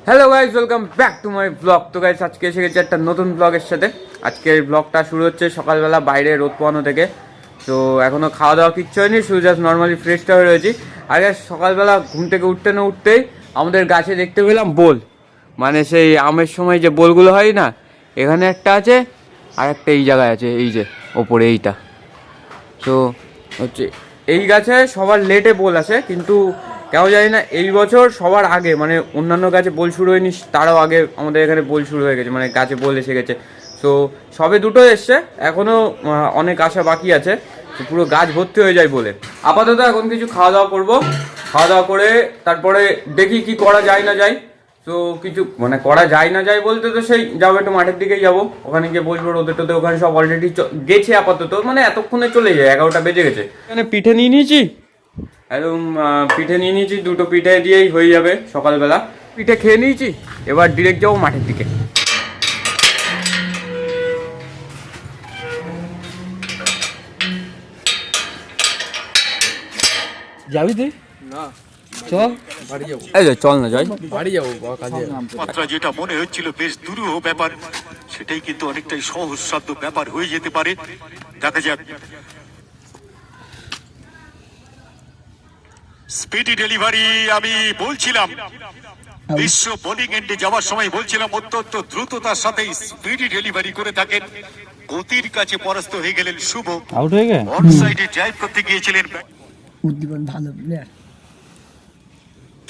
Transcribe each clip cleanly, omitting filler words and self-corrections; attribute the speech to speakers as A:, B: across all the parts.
A: Hello guys, welcome back to my blog. তো guys আজকে এসে গেছে একটা নতুন ব্লগের সাথে। আজকের ব্লগটা শুরু হচ্ছে সকালবেলা বাইরে রোদ পোহানো থেকে। তো এখনও খাওয়া দাওয়া কিচ্ছু হয়নি, শুধু জাস্ট নর্মালি ফ্রেশটা হয়ে রয়েছি। আর গাইজ সকালবেলা ঘুম থেকে উঠতে না উঠতেই আমাদের গাছে দেখতে পেলাম বোল, মানে সেই আমের সময় যে বোলগুলো হয় না, এখানে একটা আছে আর একটা এই জায়গায় আছে, এই যে ওপরে এইটা। তো হচ্ছে এই গাছে সবার লেটে বোল আসে, কিন্তু কেউ জানি না এই বছর সবার আগে, মানে অন্যান্য গাছে বোল শুরু হয়নি, তারও আগে আমাদের এখানে বোল শুরু হয়ে গেছে, মানে গাছে বোল এসে গেছে। তো সবে দুটো এসছে, এখনও অনেক আশা বাকি আছে, পুরো গাছ ভর্তি হয়ে যায় বলে। আপাতত এখন কিছু খাওয়া দাওয়া করবো, খাওয়া দাওয়া করে তারপরে দেখি কি করা যায় না যায়। তো কিছু মানে করা যায় না যায় বলতে তো সেই যাবো একটু মাঠের দিকেই যাবো, ওখানে গিয়ে বসবো রোদে টোদে। ওখানে সব অলরেডি গেছে আপাতত, মানে এতক্ষণে চলে যায়, 11টা বেজে গেছে। এখানে পিঠে নিয়ে নিয়েছি, একদম পিঠে নিয়ে নিয়েছি, দুটো পিঠে দিয়েই হয়ে যাবে সকালবেলা। পিঠে খেয়ে নিয়েছি, এবার ডিরেক্ট যাবো মাঠের দিকে।
B: যাবি তুই?
C: না,
B: চল
C: বাড়ি যাবো।
A: এই যে চল না যাই,
C: বাড়ি যাবো, কাজে
D: মাত্রা যেটা মনে হচ্ছিল বেশ দুরূহ ব্যাপার, সেটাই কিন্তু অনেকটাই সহজসাধ্য ব্যাপার হয়ে যেতে পারে। দেখা যাক। স্পিডি ডেলিভারি আমি বলছিলাম, বিশ্ব বোলিং এন্ডে যাওয়ার সময় বলছিলাম অত্যন্ত দ্রুততার সাথে স্পিডি ডেলিভারি করে থাকেন। গতির কাছে পরাস্ত হয়ে গেলেন শুভ,
B: আউট হয়ে গেল।
D: অন সাইডে ড্রাইভ করতে গিয়েছিলেন।
E: উদ্দীপন ভালো player.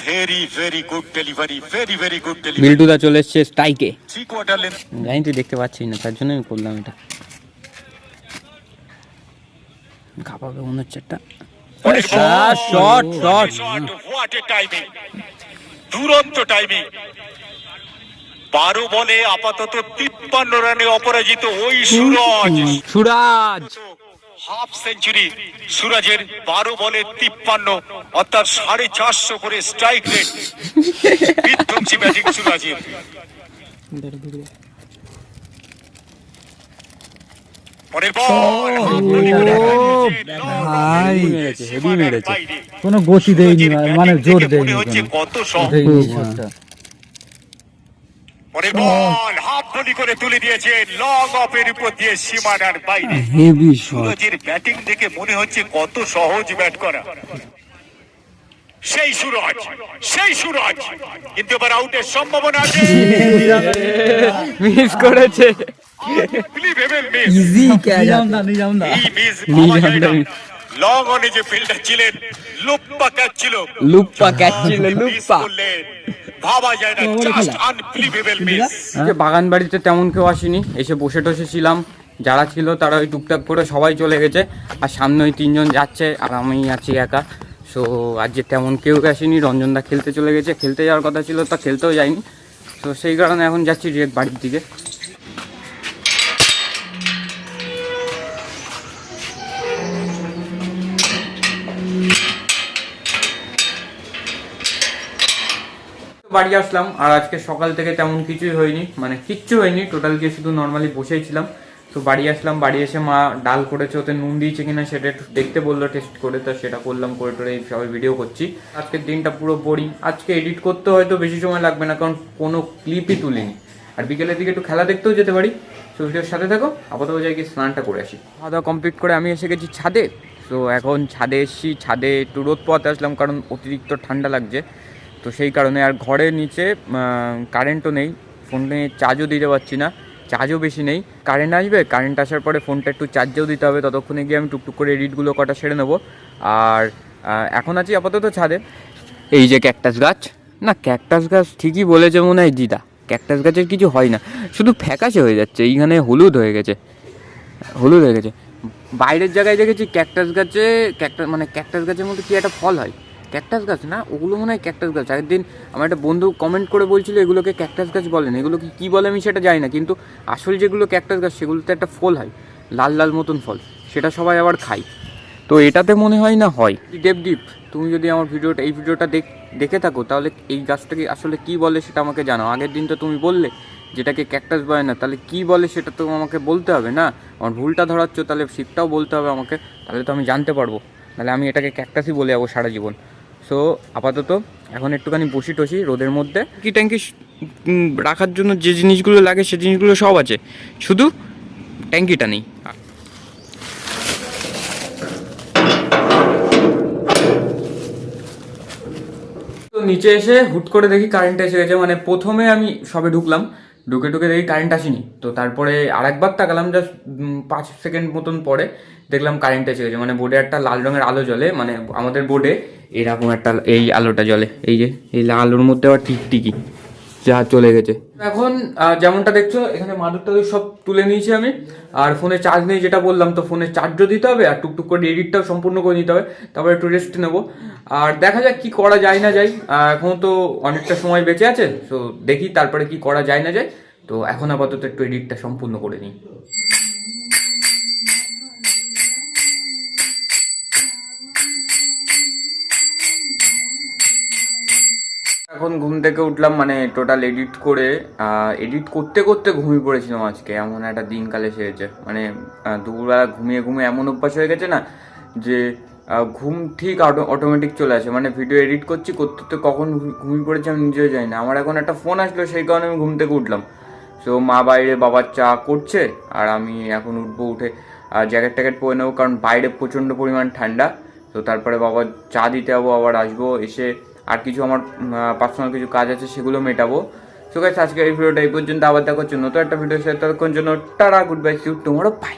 D: Very very good delivery, very very good delivery.
A: বিল্টুদা চলে এসছে স্ট্রাইকে।
D: 3 কোয়ার্টার লেন্থ।
A: জানি তুই দেখতে পাচ্ছিস না, তার জন্য আমি করলাম এটা। খাপাবে মনে হচ্ছে একটা shot shot.
D: What a timing, দুরন্ত টাইমিং। 12 বলে আপাতত 53 রানে অপরাজিত ওই
A: সুরাজ।
D: Half century সুরাজের। 12 বলে 53, অর্থাৎ 450 করে স্ট্রাইক রেট। বিধ্বংসী ব্যাটিং সুরাজের। পরের বল
B: ভাই
A: হেভি মেরেছে,
B: কোনো গতি দেয়নি, মানে জোর দেয়নি।
D: মনে হচ্ছে কত সহজ। পরের বল হাফ ভলি করে তুলে দিয়েছে, লং অফের উপর দিয়ে সীমানার বাইরে।
B: Heavy shot.
D: সুরজের ব্যাটিং দেখে মনে হচ্ছে কত সহজ ব্যাট করা। সেই সুরজ, সেই সুরজ, কিন্তু এবার আউটের সম্ভাবনা আছে।
A: মিস করেছে।
D: Unbelievable miss।
E: Easy catch.
D: এই মিস ভাবা যায় না। লং অনে যে ফিল্ডার ছিলেন, লুপ্পা ক্যাচ ছিল,
A: লুপ্পা ক্যাচ ছিল, লুপ্পা।
D: ভাবা যায় না, জাস্ট আনবিলিভেবল মিস।
A: যে বাগান বাড়িতে তেমন কেউ আসেনি, এসে বসে টসে ছিলাম, যারা ছিল তারা ওই টুকটাক করে সবাই চলে গেছে, আর সামনে ওই 3 জন যাচ্ছে আর আমি আছি একা। সো আজকে তেমন কেউ আসেনি, রঞ্জনদা খেলতে চলে গেছে, খেলতে যাওয়ার কথা ছিল তা খেলতেও যায়নি। তো সেই কারণে এখন যাচ্ছি ডিরেক্ট বাড়ির দিকে। বাড়ি আসলাম, আর আজকে সকাল থেকে তেমন কিছুই হয়নি, মানে কিচ্ছু হয়নি, টোটাল গিয়ে শুধু নর্মালি বসেই ছিলাম। তো বাড়ি আসলাম, বাড়ি এসে মা ডাল করেছে, ওতে নুন দিয়েছে কিনা সেটা একটু দেখতে বললো টেস্ট করে, তো সেটা করলাম, করে টোরে সবাই ভিডিও করছি। আজকের দিনটা পুরো বোরিং। আজকে এডিট করতে হয়তো বেশি সময় লাগবে না, কারণ কোনো ক্লিপই তুলিনি। আর বিকেলের দিকে একটু খেলা দেখতেও যেতে পারি। তো ভিডিওর সাথে থাকো, আপাতত যাই গিয়ে স্নানটা করে আসি। খাওয়া দাওয়া কমপ্লিট করে আমি এসে গেছি ছাদে। তো এখন ছাদে এসেছি, ছাদে একটু রোদ পোয়াতে আসলাম, কারণ অতিরিক্ত ঠান্ডা লাগছে। তো সেই কারণে, আর ঘরের নিচে কারেন্টও নেই, ফোনে চার্জও দিতে পারছি না, চার্জও বেশি নেই। কারেন্ট আসবে, কারেন্ট আসার পরে ফোনটা একটু চার্জেও দিতে হবে, ততক্ষণে গিয়ে আমি টুকটুক করে এডিটগুলো কটা সেরে নেবো। আর এখন আছি আপাতত ছাদে। এই যে ক্যাকটাস গাছ, না ক্যাকটাস গাছ ঠিকই বলেছে মনে হয় দিদা, ক্যাকটাস গাছের কিছু হয় না, শুধু ফ্যাকাশে হয়ে যাচ্ছে, এইখানে হলুদ হয়ে গেছে, হলুদ হয়ে গেছে। বাইরের জায়গায় দেখেছি ক্যাকটাস গাছে, মানে ক্যাকটাস গাছের মধ্যে কি একটা ফল হয়, ক্যাকটাস গাছ না, ওগুলো মনে হয় ক্যাকটাস গাছ। আগের দিন আমার একটা বন্ধু কমেন্ট করে বলছিল এগুলোকে ক্যাকটাস গাছ বলে না, এগুলো কী বলে আমি সেটা জানি না, কিন্তু আসল যেগুলো ক্যাকটাস গাছ সেগুলোতে একটা ফল হয়, লাল লাল মতন ফল, সেটা সবাই আবার খায়। তো এটাতে মনে হয় না হয়। দেবদীপ, তুমি যদি আমার এই ভিডিওটা দেখে থাকো, তাহলে এই গাছটাকে আসলে কি বলে সেটা আমাকে জানাও। আগের দিন তো তুমি বললে যেটাকে ক্যাকটাস বলে না, তাহলে কি বলে সেটা তো আমাকে বলতে হবে না। আমার ভুলটা ধরাচ্ছ, তাহলে শিখটাও বলতে হবে আমাকে, তাহলে তো আমি জানতে পারবো, নাহলে আমি এটাকে ক্যাকটাসই বলে যাবো সারা জীবন। সো আপাতত এখন একটুখানি বসি টসি রোদের মধ্যে। কি ট্যাঙ্কি রাখার জন্য যে জিনিসগুলো লাগে সে জিনিসগুলো সব আছে, শুধু ট্যাঙ্কিটা নেই। তো নিচে এসে হুট করে দেখি কারেন্ট এসে গেছে, মানে প্রথমে আমি সবে ঢুকে ঢুকে দেখি কারেন্ট আসেনি। তো তারপরে আরেকবার তাকালাম, জাস্ট 5 সেকেন্ড মতন পরে দেখলাম কারেন্ট এসে গেছে। মানে বোর্ডে একটা লাল রঙের আলো জ্বলে, মানে আমাদের বোর্ডে এরকম একটা এই আলোটা জ্বলে, এই যে এই আলোর মধ্যে আবার টিকটিকি যা চলে গেছে। এখন যেমনটা দেখছো এখানে মাদুর টাদুর সব তুলে নিয়েছি আমি, আর ফোনে চার্জ নেই যেটা বললাম, তো ফোনে চার্জও দিতে হবে আর টুকটুক করে এডিটটাও সম্পূর্ণ করে নিতে হবে, তারপরে একটু রেস্ট নেবো। আর দেখা যাক কি করা যায় না যায়, এখন তো অনেকটা সময় বেঁচে আছে, তো দেখি তারপরে কি করা যায় না যায়। তো এখন আপাতত একটু এডিটটা সম্পূর্ণ করে নিই। এখন ঘুম থেকে উঠলাম, মানে টোটাল এডিট করে এডিট করতে করতে ঘুমিয়ে পড়েছিলাম আজকে। এমন একটা দিনকালে সেরেছে, মানে দুপুরবেলা ঘুমিয়ে ঘুমিয়ে এমন অভ্যাস হয়ে গেছে না যে ঘুম ঠিক অটোমেটিক চলে আসে। মানে ভিডিও এডিট করতে কখন ঘুমিয়ে পড়েছি আমি নিজেও জানি না। আমার এখন একটা ফোন আসলো, সেই কারণে আমি ঘুম থেকে উঠলাম। সো মা বাইরে বাবার চা করছে, আর আমি এখন উঠবো, উঠে জ্যাকেট ট্যাকেট পরে নেবো, কারণ বাইরে প্রচণ্ড পরিমাণ ঠান্ডা। তো তারপরে বাবার চা দিতে যাবো, আবার আসবো, এসে আর কিছু আমার পার্সোনাল কিছু কাজ আছে সেগুলো মেটাবো। সো গাইস, আজকে এই ভিডিওটা এই পর্যন্ত, আবার দেখা হচ্ছে নতুন একটা ভিডিওর সাথে। ততক্ষণ জন্য tata, good bye, see you tomorrow, by.